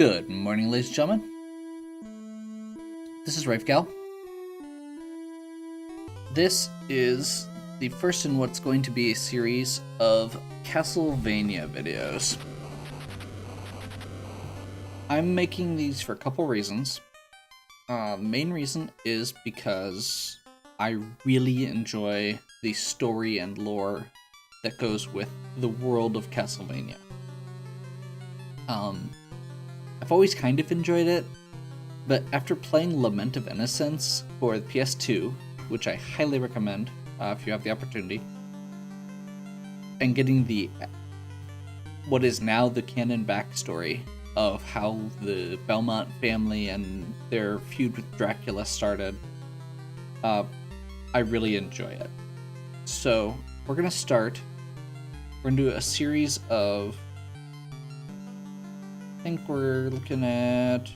Good morning, ladies and gentlemen. This is Rafegal. This is the first in what's going to be a series of Castlevania videos. I'm making these for a couple reasons. The main reason is because I really enjoy the story and lore that goes with the world of Castlevania. I've always kind of enjoyed it, but after playing Lament of Innocence for the PS2, which I highly recommend if you have the opportunity, and getting what is now the canon backstory of how the Belmont family and their feud with Dracula started, I really enjoy it. So we're going to do a series of, I think we're looking at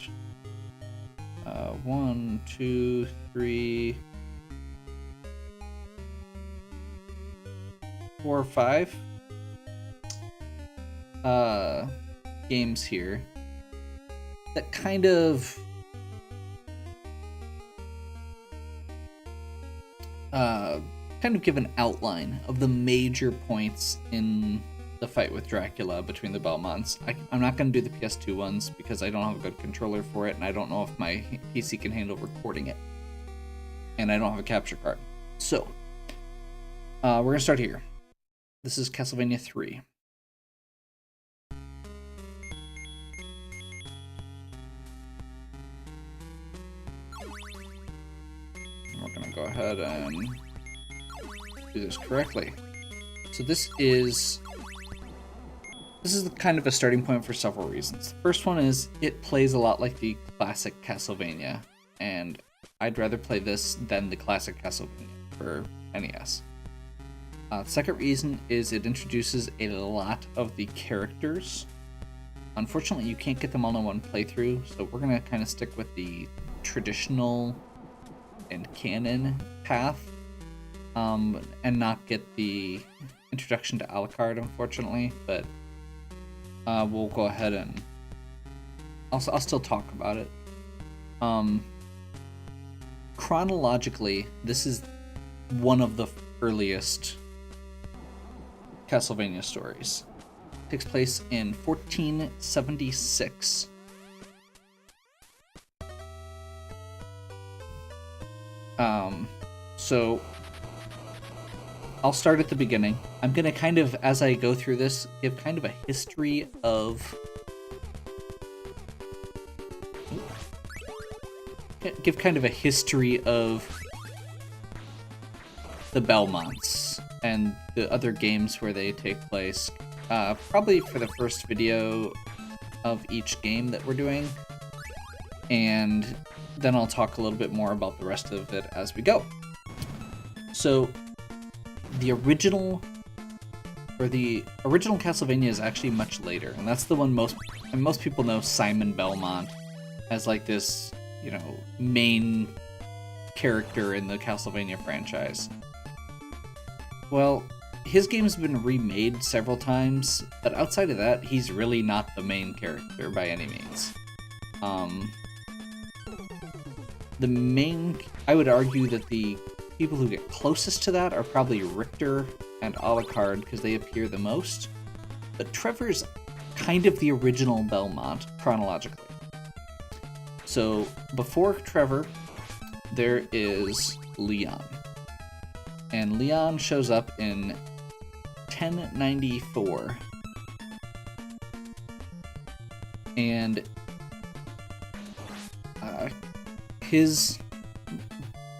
1, 2, 3, 4, 5 games here that kind of give an outline of the major points in the fight with Dracula between the Belmonts. I'm not going to do the PS2 ones because I don't have a good controller for it, and I don't know if my PC can handle recording it. And I don't have a capture card. So, we're going to start here. This is Castlevania 3. We're going to go ahead and do this correctly. So this is kind of a starting point for several reasons. The first one is it plays a lot like the classic Castlevania, and I'd rather play this than the classic Castlevania for NES. The second reason is it introduces a lot of the characters. Unfortunately, you can't get them all in one playthrough, so we're going to kind of stick with the traditional and canon path, and not get the introduction to Alucard, unfortunately, but we'll go ahead and I'll still talk about it. Chronologically, this is one of the earliest Castlevania stories. It takes place in 1476. So I'll start at the beginning. I'm going to kind of, as I go through this, give kind of a history of... Give kind of a history of the Belmonts and the other games where they take place. Probably for the first video of each game that we're doing. And then I'll talk a little bit more about the rest of it as we go. So, the original Castlevania is actually much later, and that's the one most people know Simon Belmont as like this, main character in the Castlevania franchise. Well, his game's been remade several times, but outside of that, he's really not the main character by any means. I would argue that the people who get closest to that are probably Richter and Alucard because they appear the most, but Trevor's kind of the original Belmont chronologically. So before Trevor, there is Leon, and Leon shows up in 1094, and his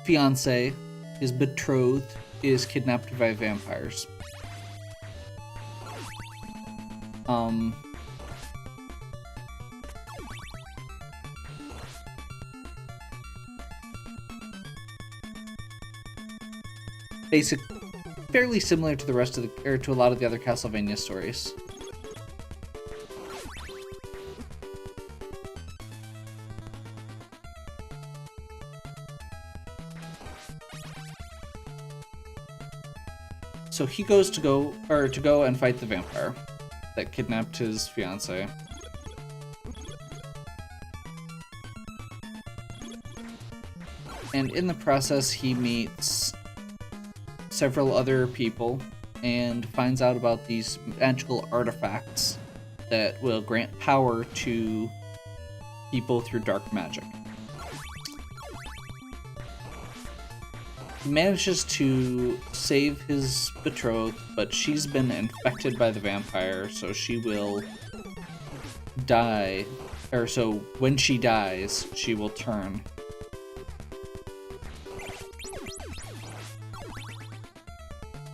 fiance, his betrothed, is kidnapped by vampires. Fairly similar to the rest of to a lot of the other Castlevania stories. So he goes to go and fight the vampire that kidnapped his fiance. And in the process, he meets several other people and finds out about these magical artifacts that will grant power to people through dark magic. He manages to save his betrothed, but she's been infected by the vampire, so she will die. Or so when she dies, she will turn.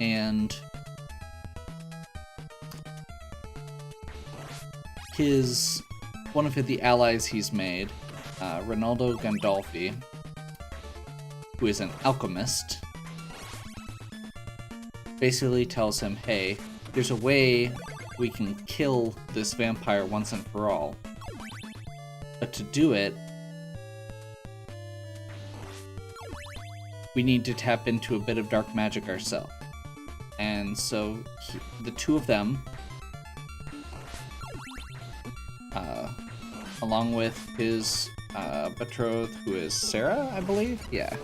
And one of the allies he's made, Ronaldo Gandolfi, who is an alchemist, basically tells him, hey, there's a way we can kill this vampire once and for all. But to do it, we need to tap into a bit of dark magic ourselves. And so the two of them, along with his betrothed, who is Sarah, I believe? Yeah.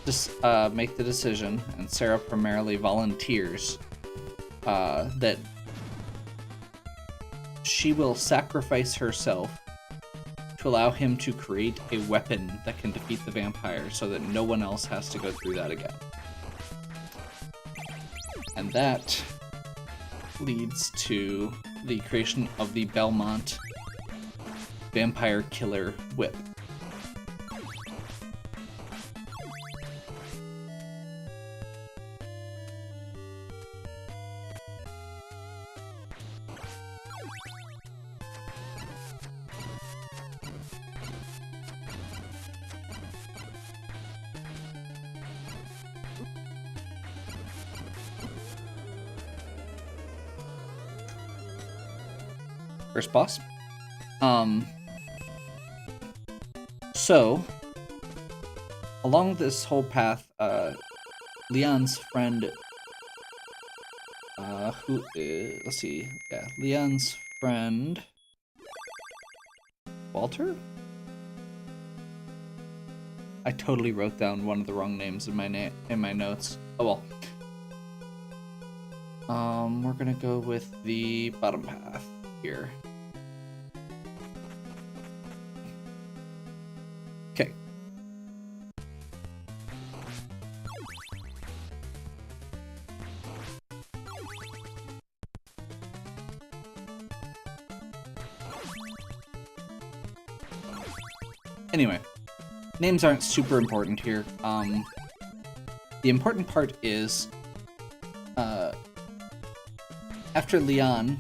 Just make the decision, and Sarah primarily volunteers that she will sacrifice herself to allow him to create a weapon that can defeat the vampire so that no one else has to go through that again. And that leads to the creation of the Belmont Vampire Killer Whip. First boss. So, along this whole path, Leon's friend, Leon's friend, Walter? I totally wrote down one of the wrong names in my notes. Oh well. We're gonna go with the bottom path here. Okay. Anyway, names aren't super important here. The important part is, after Leon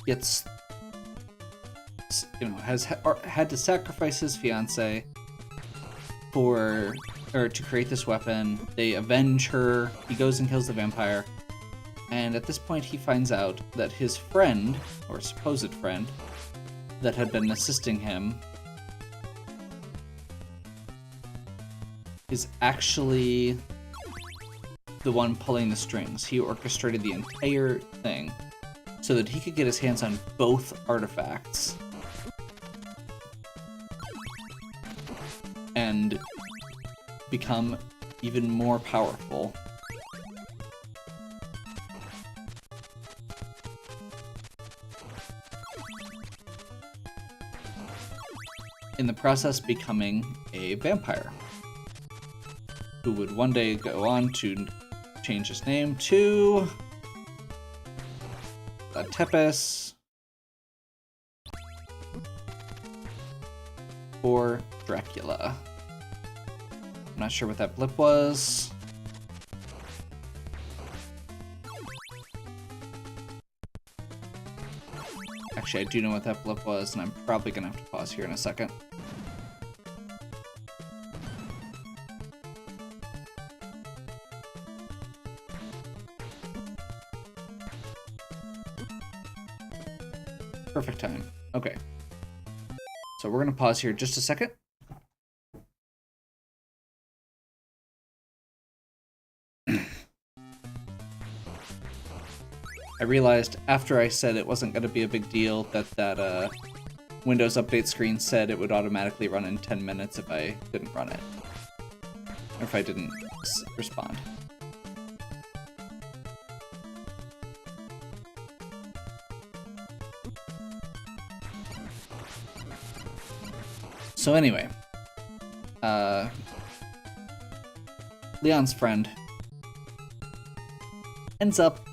gets, has had to sacrifice his fiance to create this weapon, they avenge her. He goes and kills the vampire, and at this point he finds out that his friend, or supposed friend, that had been assisting him is actually the one pulling the strings. He orchestrated the entire thing so that he could get his hands on both artifacts and become even more powerful. In the process, becoming a vampire, who would one day go on to change his name to Tepes or Dracula. I'm not sure what that blip was. Actually, I do know what that blip was, and I'm probably gonna have to pause here in a second. Perfect time. Okay. So we're gonna pause here just a second. I realized after I said it wasn't gonna be a big deal that Windows update screen said it would automatically run in 10 minutes if I didn't run it. Or if I didn't respond. So anyway, Leon's friend ends up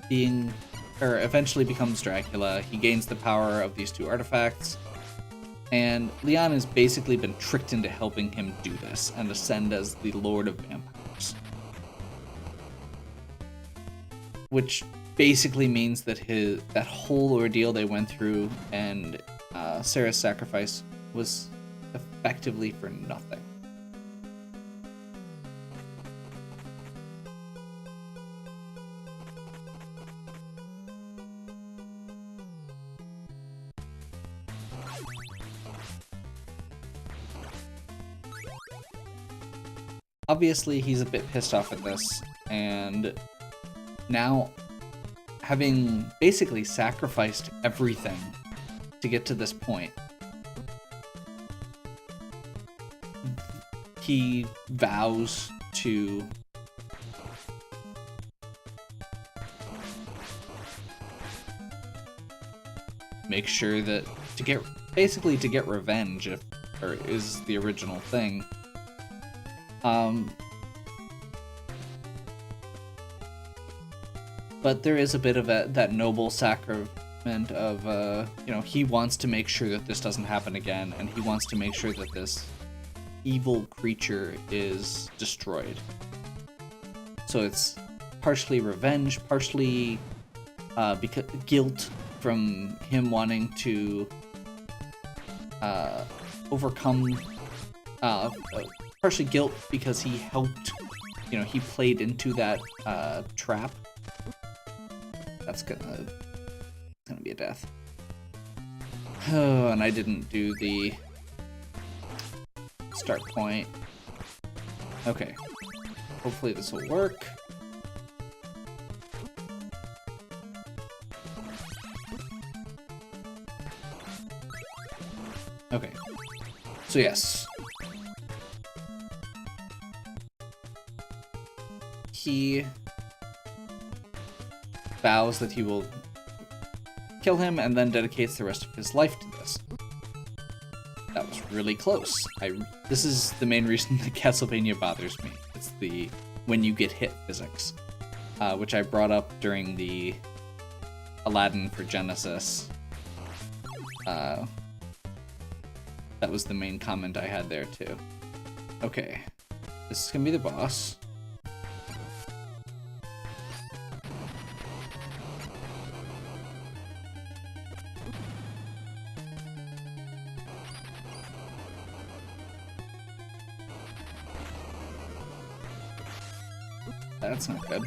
being, or eventually becomes Dracula. He gains the power of these two artifacts, and Leon has basically been tricked into helping him do this and ascend as the Lord of Vampires. Which basically means that that whole ordeal they went through and Sarah's sacrifice was effectively for nothing. Obviously, he's a bit pissed off at this, and now, having basically sacrificed everything to get to this point, he vows to make sure that to get revenge, or is the original thing. But there is a bit of that noble sacrament of, he wants to make sure that this doesn't happen again, and he wants to make sure that this evil creature is destroyed. So it's partially revenge, partially because guilt from him wanting to overcome, partially guilt because he helped, he played into that trap. That's gonna be a death. Oh, and I didn't do the start point. Okay. Hopefully this will work. Okay. So yes. He vows that he will kill him and then dedicates the rest of his life to this. That was really close. This is the main reason that Castlevania bothers me. It's the when you get hit physics, which I brought up during the Aladdin for Genesis. That was the main comment I had there too. Okay, this is gonna be the boss. That's not good.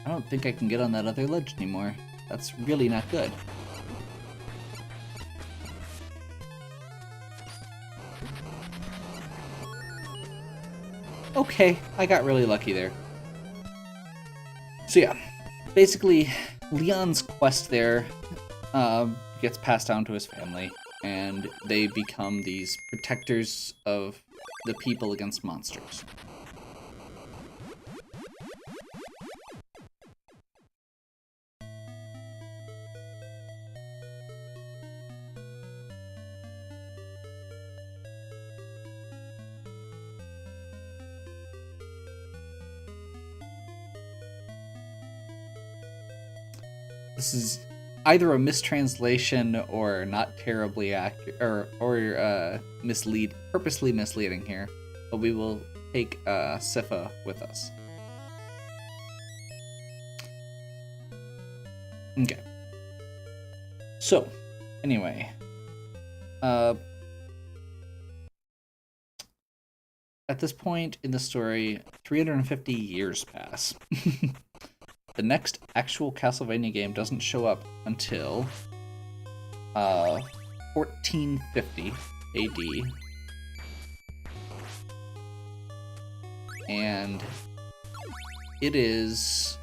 I don't think I can get on that other ledge anymore. That's really not good. Okay, I got really lucky there. So yeah, basically, Leon's quest there gets passed down to his family, and they become these protectors of the people against monsters. This is either a mistranslation or not terribly accurate, or purposely misleading here, but we will take Sifa with us. Okay. So, anyway, at this point in the story, 350 years pass. The next actual Castlevania game doesn't show up until 1450 AD, and it is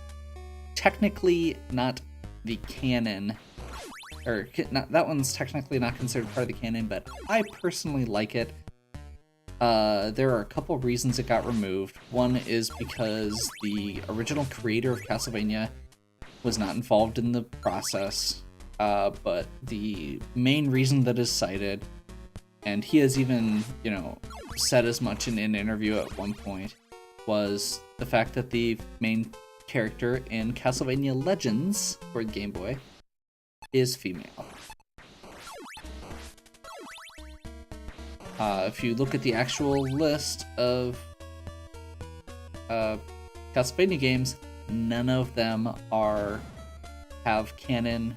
technically not the canon, or not, that one's technically not considered part of the canon, but I personally like it. There are a couple reasons it got removed. One is because the original creator of Castlevania was not involved in the process, but the main reason that is cited, and he has even, said as much in an interview at one point, was the fact that the main character in Castlevania Legends for Game Boy is female. If you look at the actual list of Castlevania games, none of them have canon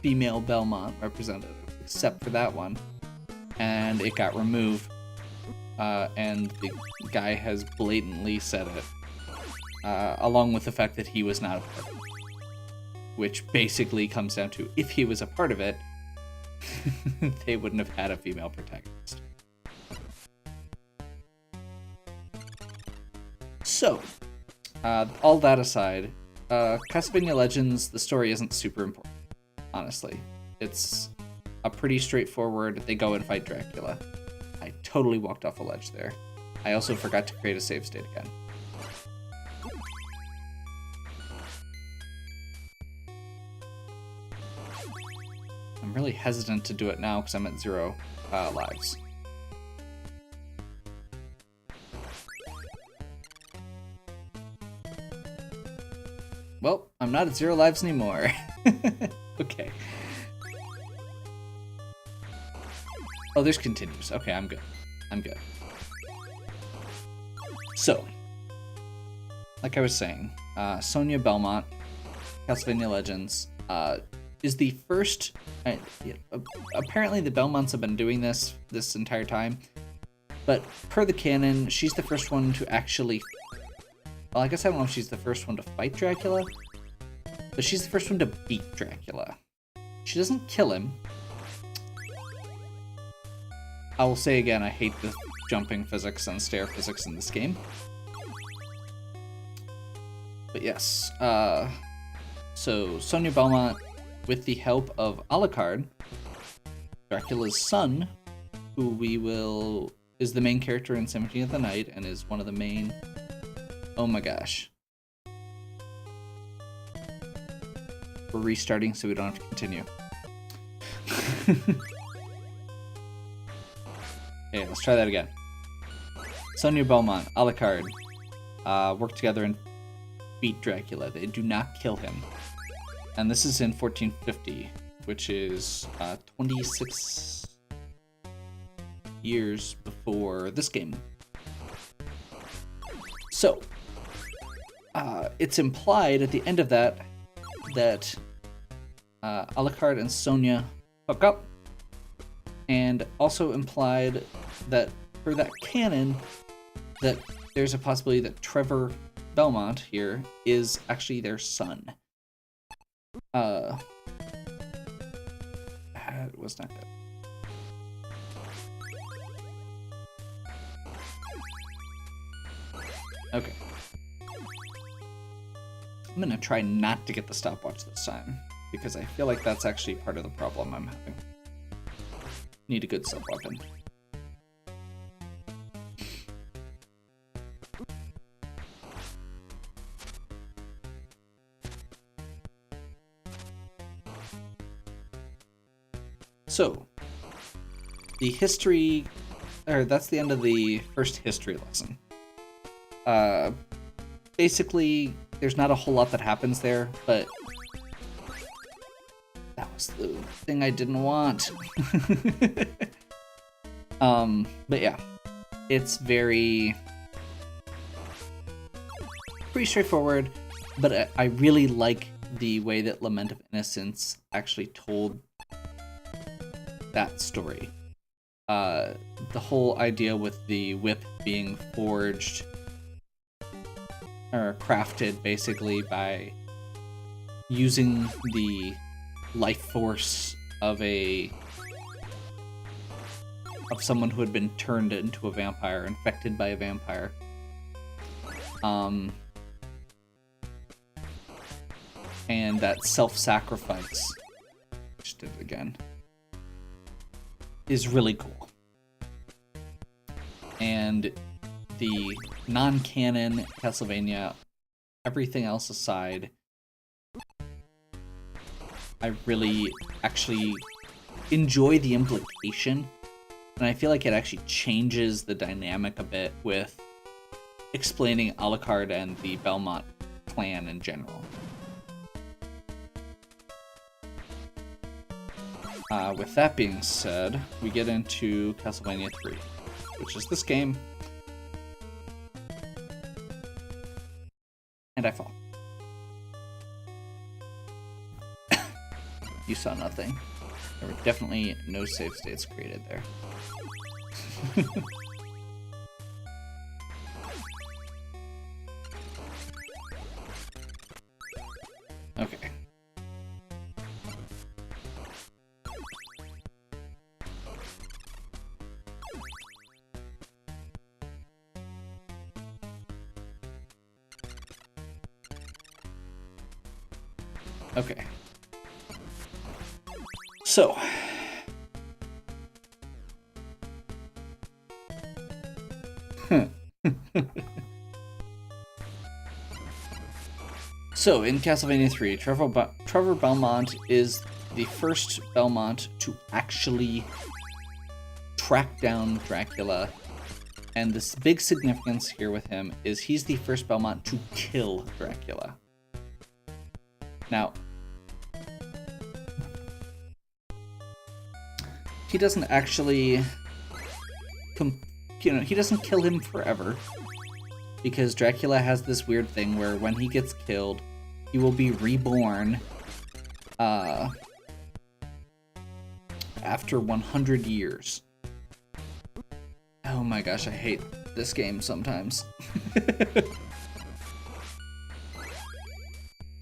female Belmont representative, except for that one, and it got removed. And the guy has blatantly said it, along with the fact that he was not a part of it, which basically comes down to, if he was a part of it, they wouldn't have had a female protagonist. So, all that aside, Castlevania Legends, the story isn't super important, honestly. It's a pretty straightforward, they go and fight Dracula. I totally walked off a ledge there. I also forgot to create a save state again. I'm really hesitant to do it now because I'm at 0 lives. Well, I'm not at 0 lives anymore. Okay. Oh, there's continues. Okay, I'm good. I'm good. So, like I was saying, Sonia Belmont, Castlevania Legends, is the first... apparently the Belmonts have been doing this entire time, but per the canon, she's the first one to actually... Well, I guess I don't know if she's the first one to fight Dracula, but she's the first one to beat Dracula. She doesn't kill him. I will say again, I hate the jumping physics and stair physics in this game. But yes, so Sonia Belmont, with the help of Alucard, Dracula's son, who is the main character in Symphony of the Night and is one of the main... Oh my gosh. We're restarting so we don't have to continue. Okay, let's try that again. Sonia Belmont, Alucard, work together and beat Dracula. They do not kill him. And this is in 1450, which is 26 years before this game. So, it's implied at the end of that Alucard and Sonia hook up, and also implied that for that canon that there's a possibility that Trevor Belmont here is actually their son. It was not good. Okay. I'm gonna try not to get the stopwatch this time, because I feel like that's actually part of the problem I'm having. Need a good sub-weapon. So, the history, or that's the end of the first history lesson. Basically, there's not a whole lot that happens there, but that was the thing I didn't want. But yeah, it's pretty straightforward, but I really like the way that Lament of Innocence actually told that story. The whole idea with the whip being forged or crafted basically by using the life force of someone who had been turned into a vampire, infected by a vampire, And that self-sacrifice, just did it again, is really cool. And the non-canon Castlevania, everything else aside, I really actually enjoy the implication, and I feel like it actually changes the dynamic a bit with explaining Alucard and the Belmont clan in general. With that being said, we get into Castlevania 3, which is this game. And I fall. You saw nothing. There were definitely no save states created there. Okay. Okay. So. So, in Castlevania 3, Trevor Belmont is the first Belmont to actually track down Dracula. And this big significance here with him is he's the first Belmont to kill Dracula. Now, he doesn't actually, he doesn't kill him forever, because Dracula has this weird thing where when he gets killed, he will be reborn after 100 years. Oh my gosh, I hate this game sometimes.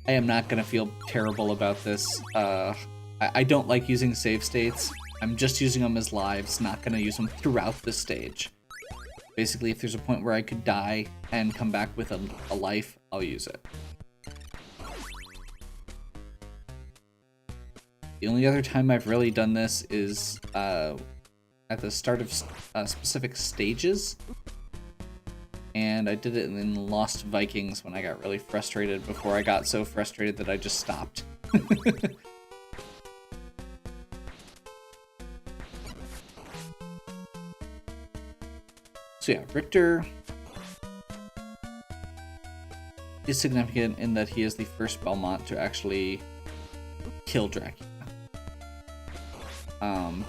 I am not gonna feel terrible about this. I don't like using save states. I'm just using them as lives, not gonna use them throughout the stage. Basically, if there's a point where I could die and come back with a life, I'll use it. The only other time I've really done this is at the start of specific stages. And I did it in Lost Vikings when I got really frustrated before I got so frustrated that I just stopped. So yeah, Richter is significant in that he is the first Belmont to actually kill Dracula.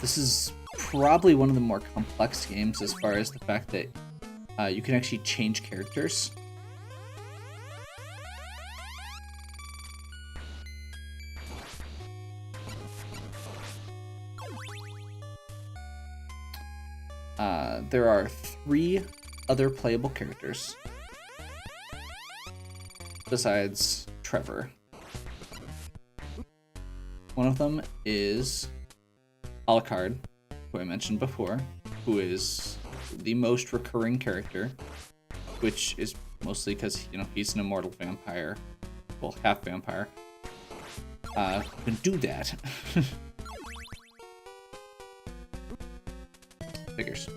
This is probably one of the more complex games as far as the fact that you can actually change characters. There are 3 other playable characters besides Trevor. One of them is Alucard, who I mentioned before, who is the most recurring character, which is mostly because, he's an immortal vampire, well, half vampire, who can do that. Figures.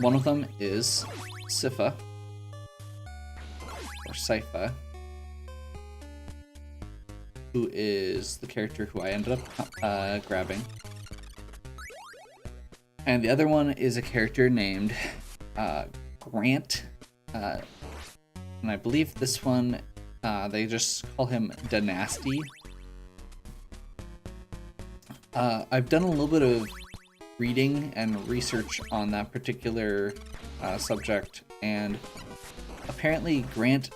One of them is Sypha, or Sypha, who is the character who I ended up grabbing. And the other one is a character named Grant, and I believe this one, they just call him Dynasty. I've done a little bit of reading and research on that particular subject, and apparently Grant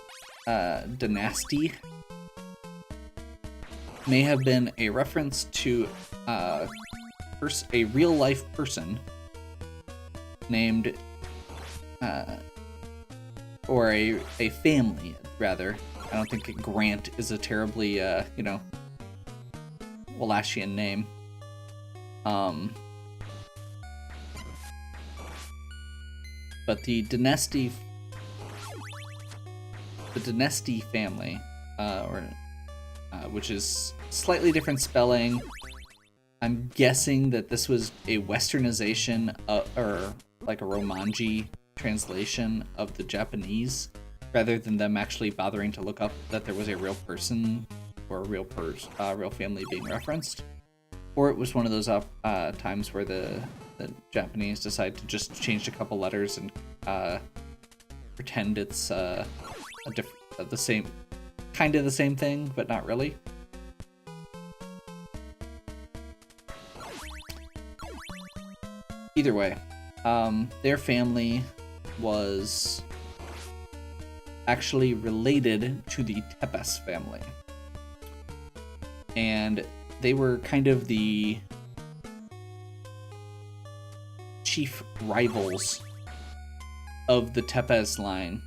Dynasty may have been a reference to a real-life person named, or a family, rather. I don't think Grant is a terribly, Wallachian name. But the Dynasty family, which is slightly different spelling. I'm guessing that this was a westernization or like a Romanji translation of the Japanese, rather than them actually bothering to look up that there was a real person or a real family being referenced. Or it was one of those times where the Japanese decide to just change a couple letters and pretend it's the same thing, but not really. Either way, their family was actually related to the Tepes family. And they were kind of the chief rivals of the Tepes line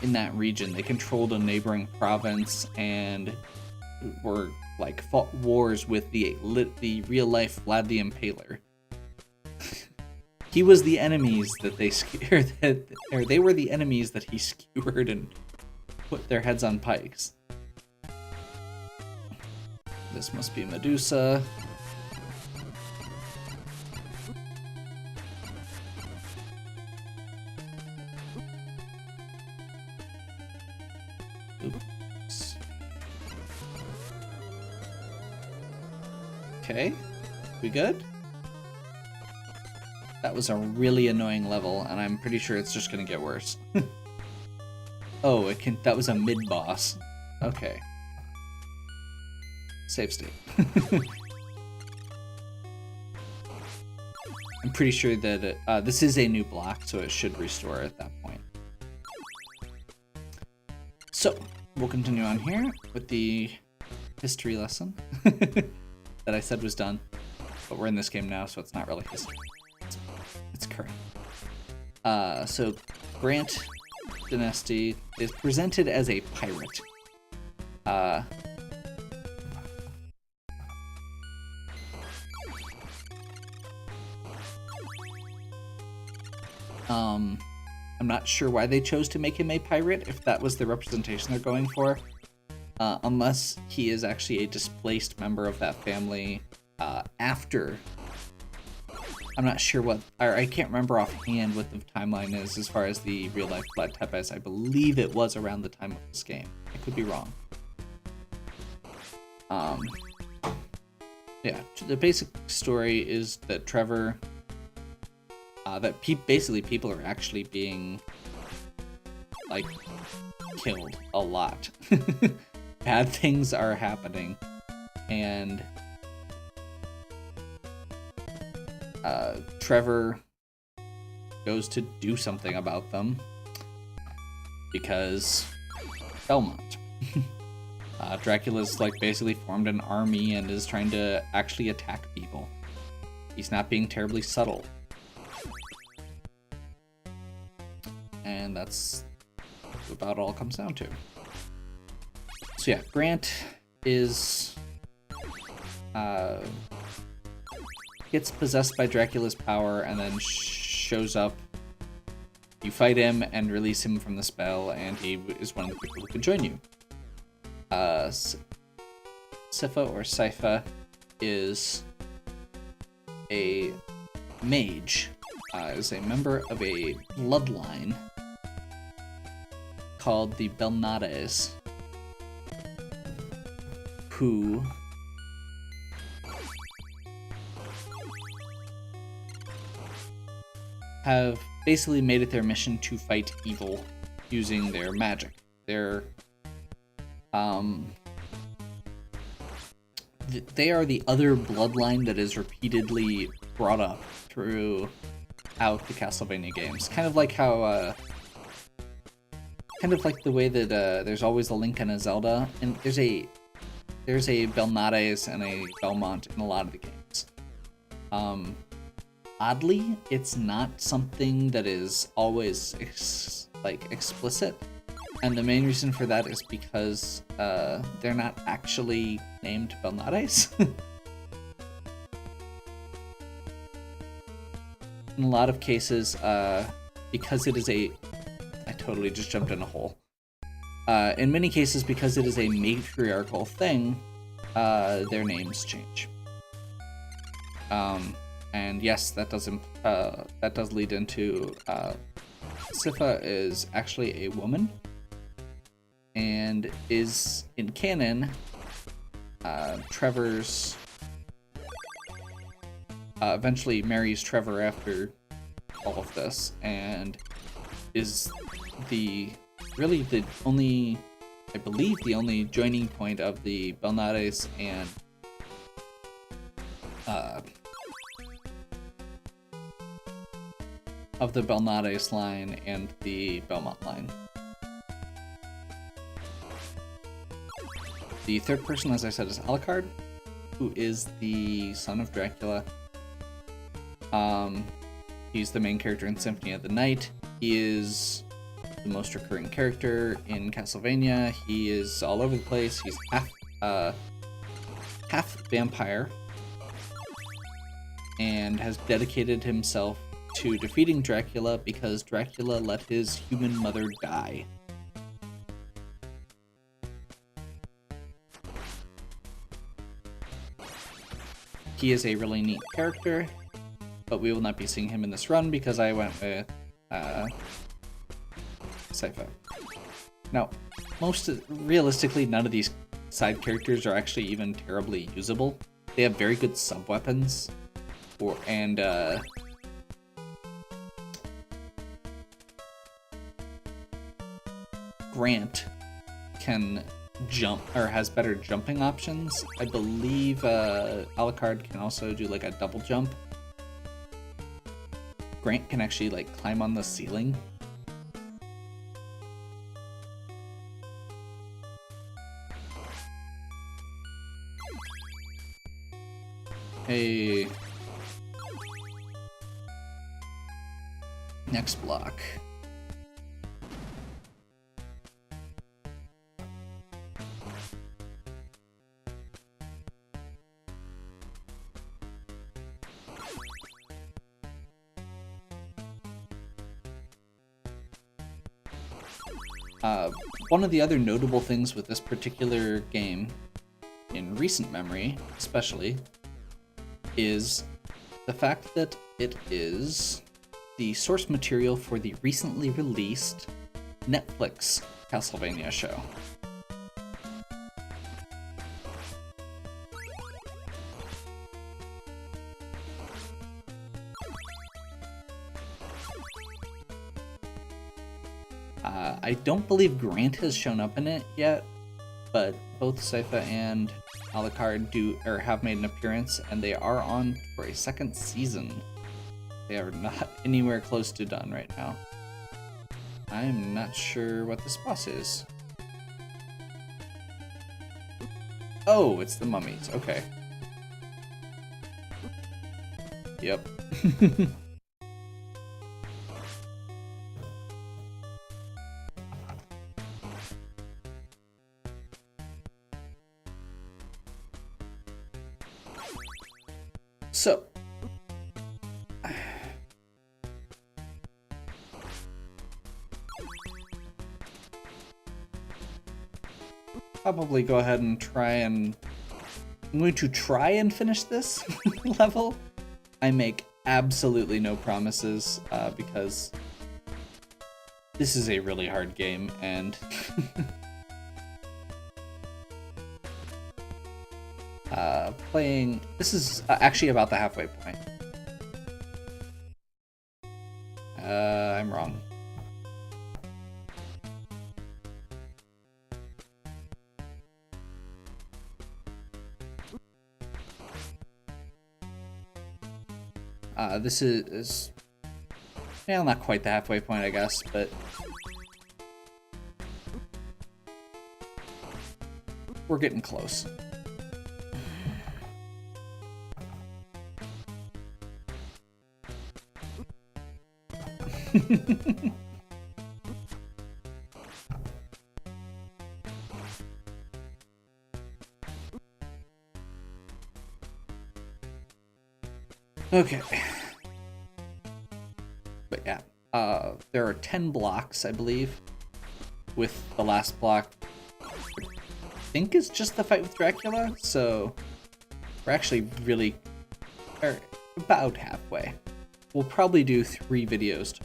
in that region. They controlled a neighboring province and were like fought wars with the real-life Vlad the Impaler. He was the enemies that they skewered, or they were the enemies that he skewered and put their heads on pikes. This must be Medusa. Oops. Okay, we good? That was a really annoying level, and I'm pretty sure it's just gonna get worse. Oh, that was a mid-boss. Okay. Save state. I'm pretty sure that this is a new block, so it should restore at that point. So, we'll continue on here with the history lesson that I said was done, but we're in this game now, so it's not really history. It's current. So, Grant Dynasty is presented as a pirate. I'm not sure why they chose to make him a pirate, if that was the representation they're going for. Unless he is actually a displaced member of that family after. I'm not sure what, or I can't remember offhand what the timeline is as far as the real-life Vlad Tepes. I believe it was around the time of this game. I could be wrong. Yeah, the basic story is that Trevor, basically people are actually being, like, killed a lot. Bad things are happening, and Trevor goes to do something about them because Belmont. Dracula's like basically formed an army and is trying to actually attack people. He's not being terribly subtle. And that's about all it comes down to. So yeah, Grant is gets possessed by Dracula's power and then shows up. You fight him and release him from the spell, and he is one of the people who can join you. Sypha or Sypha is a mage, is a member of a bloodline called the Belnades, who have basically made it their mission to fight evil using their magic. They are the other bloodline that is repeatedly brought up throughout the Castlevania games. Kind of like how, kind of like the way that there's always a Link and a Zelda, and there's a Belnades and a Belmont in a lot of the games. Oddly, it's not something that is always explicit. And the main reason for that is because they're not actually named Belnades. In a lot of cases, because it is a... I totally just jumped in a hole. In many cases, because it is a matriarchal thing, their names change. And yes, that does lead into Sypha is actually a woman, and is in canon Trevor's eventually marries Trevor after all of this, and is really the only, I believe, the only joining point of the Belnades and of the Belnades line and the Belmont line. The third person, as I said, is Alucard, who is the son of Dracula. He's the main character in Symphony of the Night. He is the most recurring character in Castlevania. He is all over the place. He's half vampire, and has dedicated himself to defeating Dracula because Dracula let his human mother die. He is a really neat character, but we will not be seeing him in this run because I went with Sypha. Now, realistically, none of these side characters are actually even terribly usable. They have very good sub-weapons, and Grant can jump, or has better jumping options. I believe Alucard can also do like a double jump. Grant can actually like climb on the ceiling. Hey. Next block. One of the other notable things with this particular game, in recent memory especially, is the fact that it is the source material for the recently released Netflix Castlevania show. I don't believe Grant has shown up in it yet, but both Sypha and Alucard have made an appearance, and they are on for a second season. They are not anywhere close to done right now. I'm not sure what this boss is. Oh, it's the mummies. Okay. Yep. So, probably go ahead and I'm going to try and finish this level. I make absolutely no promises because this is a really hard game, and this is actually about the halfway point. I'm wrong. This is well, not quite the halfway point, I guess, but we're getting close. Okay. But yeah, there are 10 blocks, I believe, with the last block, I think is just the fight with Dracula, so we're actually really about halfway. We'll probably do 3 videos.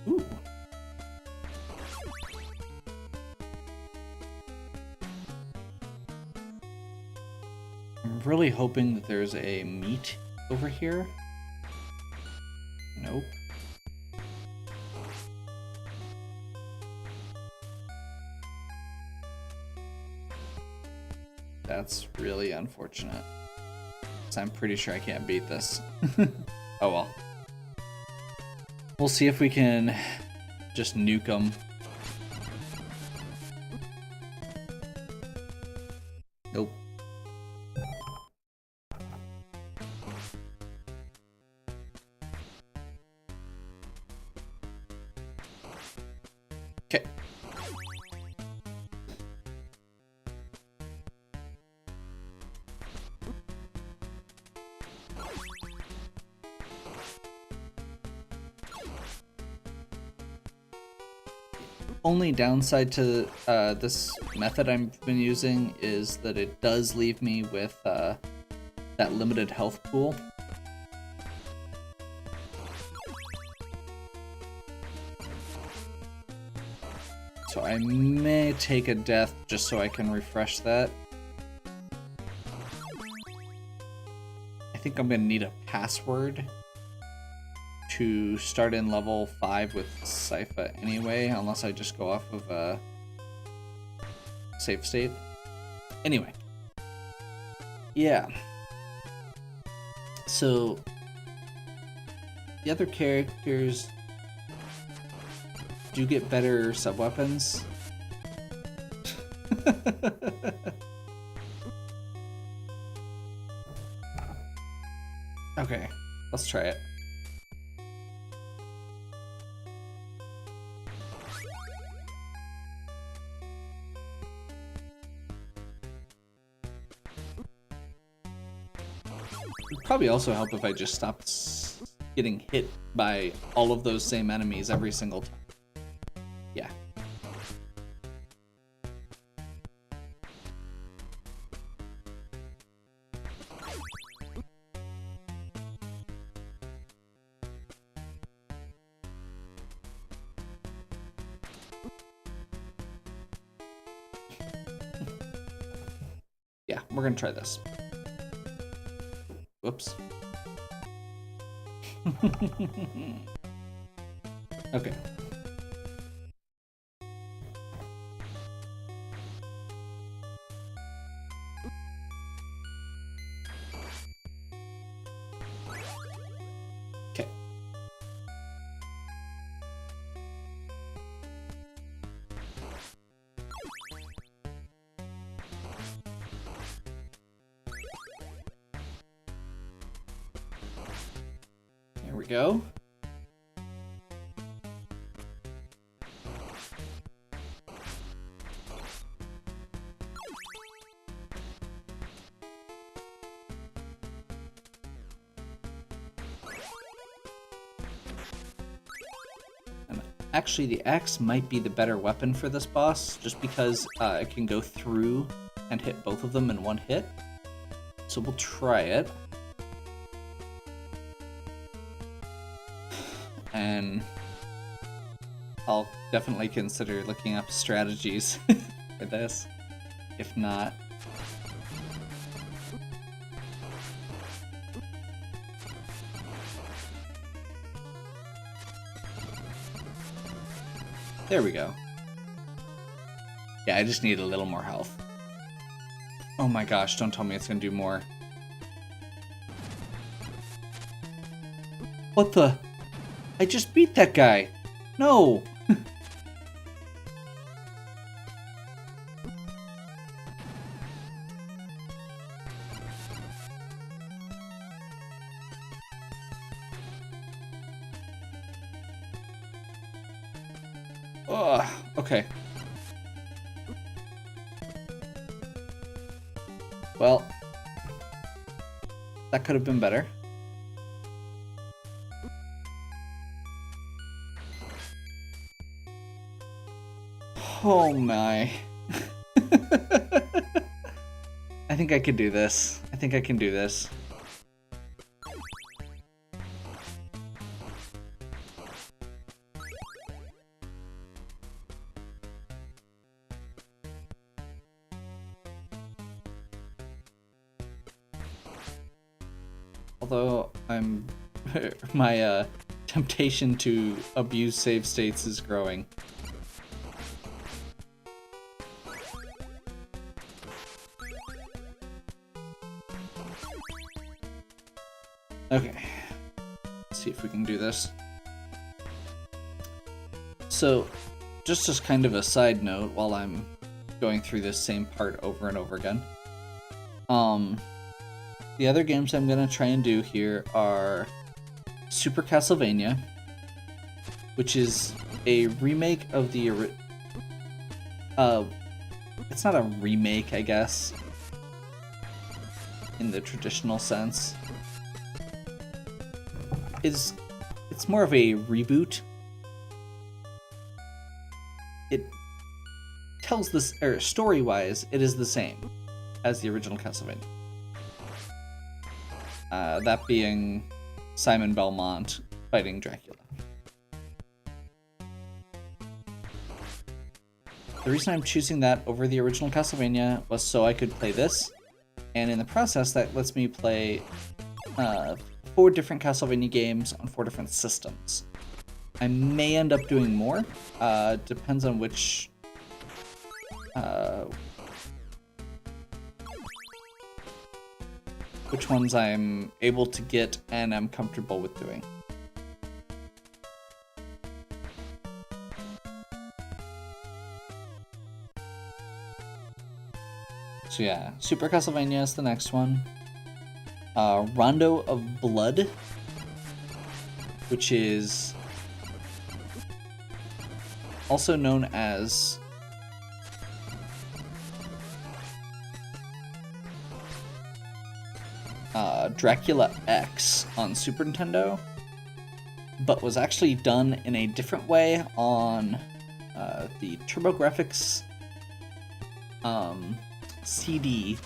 Ooh. I'm really hoping that there's a meat over here. Nope. That's really unfortunate. So I'm pretty sure I can't beat this. Oh well. We'll see if we can just nuke them. Nope. Okay. Only downside to this method I've been using is that it does leave me with that limited health pool. So I may take a death just so I can refresh that. I think I'm gonna need a password to start in level 5 with Sypha anyway, unless I just go off of a save state. Anyway. Yeah. So the other characters do get better sub-weapons. Okay, let's try it. It'd probably also help if I just stopped getting hit by all of those same enemies every single time. Yeah. Yeah, we're gonna try this. Whoops. Okay. Okay. There we go. Actually, the axe might be the better weapon for this boss, just because it can go through and hit both of them in one hit. So we'll try it. And I'll definitely consider looking up strategies for this. If not... There we go. Yeah, I just need a little more health. Oh my gosh, don't tell me it's gonna do more. What the? I just beat that guy. No! Ugh, okay. Well, that could have been better. Oh my. I think I can do this. I think I can do this. Although I'm my temptation to abuse save states is growing. Okay, let's see if we can do this. So, just as kind of a side note while I'm going through this same part over and over again, the other games I'm gonna try and do here are Super Castlevania, which is a remake of the it's not a remake, I guess, in the traditional sense. It's more of a reboot. It tells this, or story-wise, it is the same as the original Castlevania. That being Simon Belmont fighting Dracula. The reason I'm choosing that over the original Castlevania was so I could play this, and in the process that lets me play 4 different Castlevania games on 4 different systems. I may end up doing more, depends on which ones I'm able to get and I'm comfortable with doing. So yeah, Super Castlevania is the next one. Rondo of Blood, which is also known as Dracula X on Super Nintendo, but was actually done in a different way on the TurboGrafx CD.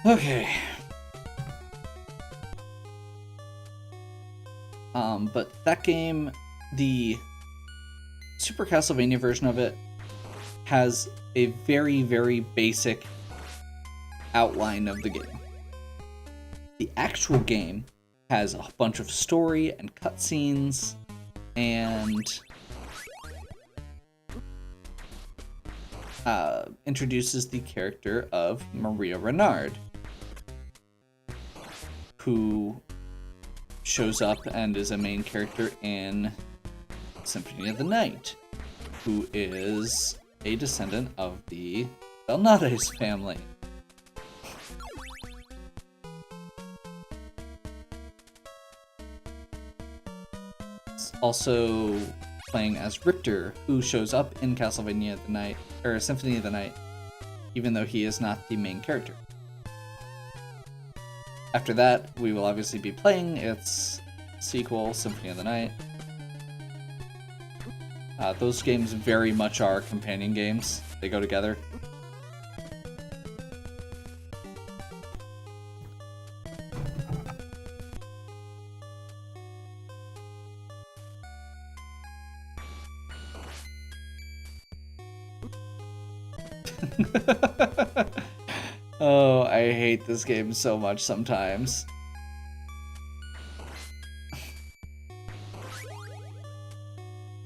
Okay. But that game, the Super Castlevania version of it, has a very, very basic outline of the game. The actual game has a bunch of story and cutscenes and introduces the character of Maria Renard, who shows up and is a main character in Symphony of the Night, who is a descendant of the Belnades family. It's also playing as Richter, who shows up in Castlevania of the Night, or Symphony of the Night, even though he is not the main character. After that, we will obviously be playing its sequel, Symphony of the Night. Those games very much are companion games. They go together. Oh, I hate this game so much sometimes.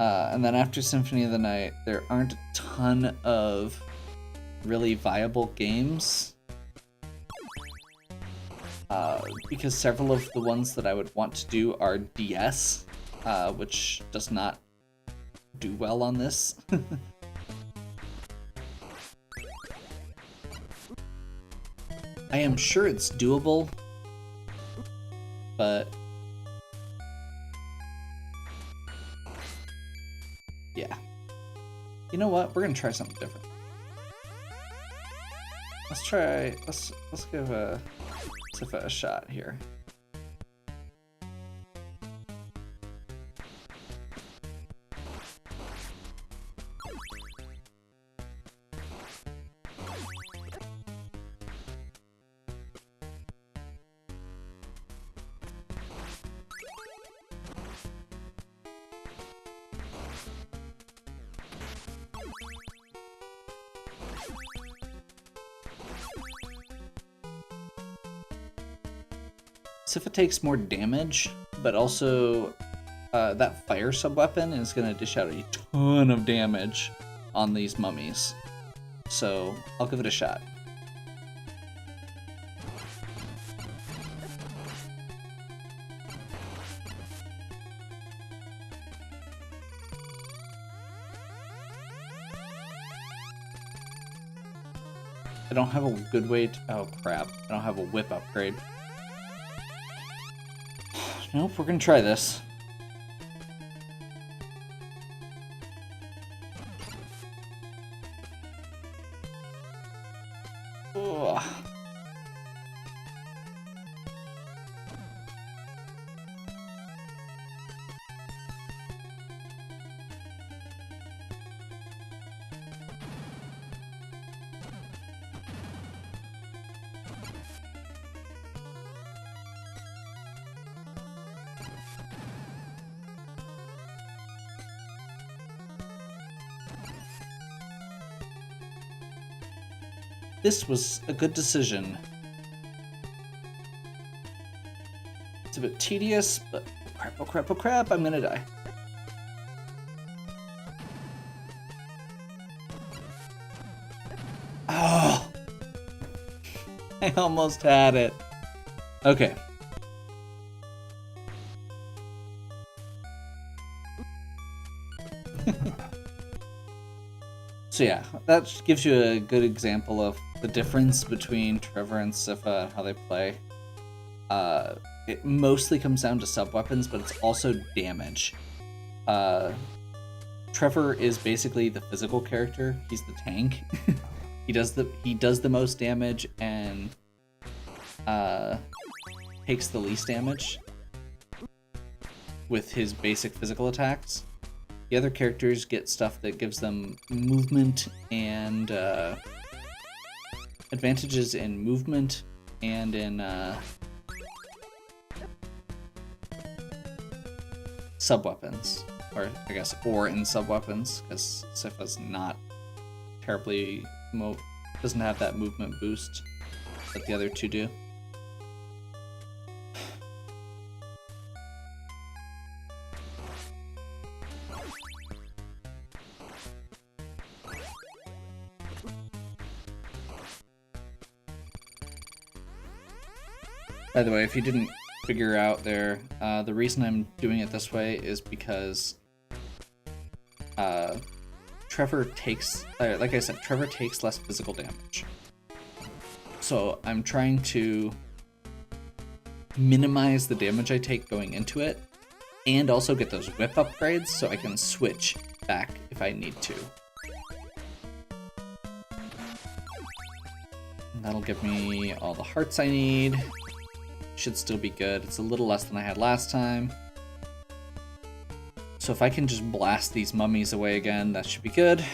And then after Symphony of the Night, there aren't a ton of really viable games. Because several of the ones that I would want to do are DS which does not do well on this. I am sure it's doable, but yeah. You know what? We're gonna try something different. Let's give Sifa a shot here. Sifa takes more damage, but also that fire sub-weapon is going to dish out a ton of damage on these mummies. So I'll give it a shot. I don't have a good way to... Oh crap, I don't have a whip upgrade. Nope, we're gonna try this. Ugh. This was a good decision. It's a bit tedious, but crap, oh crap, oh crap, I'm gonna die. Oh! I almost had it. Okay. So yeah, that gives you a good example of the difference between Trevor and Sifa and how they play. It mostly comes down to sub-weapons, but it's also damage. Trevor is basically the physical character. He's the tank. He does the most damage and takes the least damage with his basic physical attacks. The other characters get stuff that gives them movement and advantages in movement and in sub-weapons, or I guess, or in sub-weapons, because Sifa's not terribly doesn't have that movement boost that the other two do. By the way, if you didn't figure out there, the reason I'm doing it this way is because Trevor takes, like I said, Trevor takes less physical damage. So I'm trying to minimize the damage I take going into it, and also get those whip upgrades so I can switch back if I need to. And that'll give me all the hearts I need. Should still be good. It's a little less than I had last time. So if I can just blast these mummies away again, that should be good.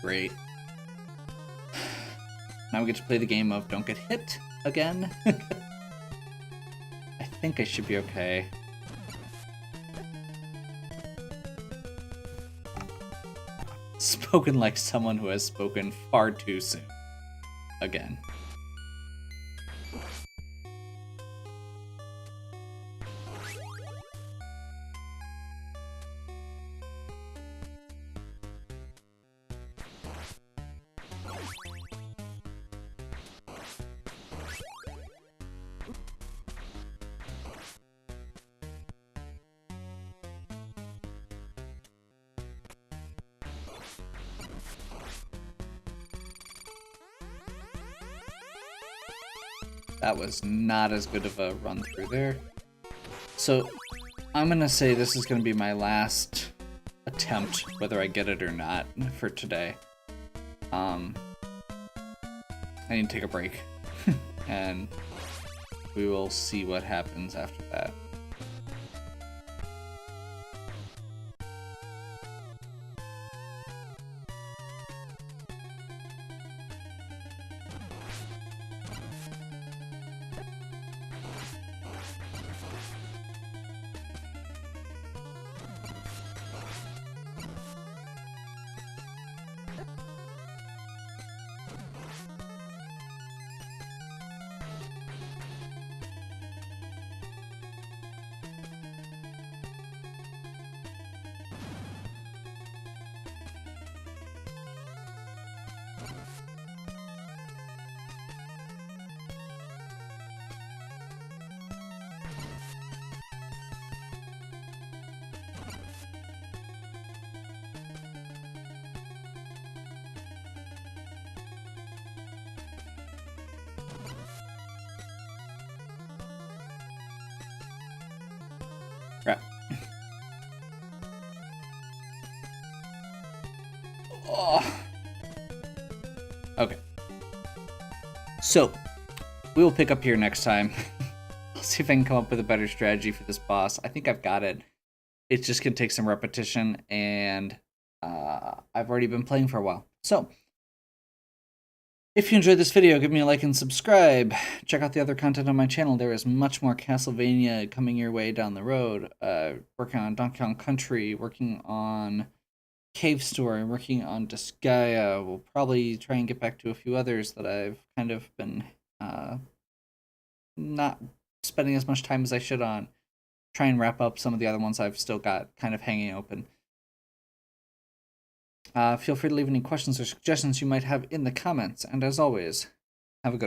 Great. Now we get to play the game of don't get hit again. I think I should be okay. Spoken like someone who has spoken far too soon. Again. That was not as good of a run through there. So I'm gonna say this is gonna be my last attempt, whether I get it or not, for today. I need to take a break, and we will see what happens after that. Crap. Oh. Okay. So, we will pick up here next time. I'll see if I can come up with a better strategy for this boss. I think I've got it. It's just going to take some repetition, and I've already been playing for a while. So, if you enjoyed this video, give me a like and subscribe. Check out the other content on my channel. There is much more Castlevania coming your way down the road. Working on Donkey Kong Country, working on Cave Story, working on Disgaea. We'll probably try and get back to a few others that I've kind of been not spending as much time as I should on. Try and wrap up some of the other ones I've still got kind of hanging open. Feel free to leave any questions or suggestions you might have in the comments, and as always, have a good one.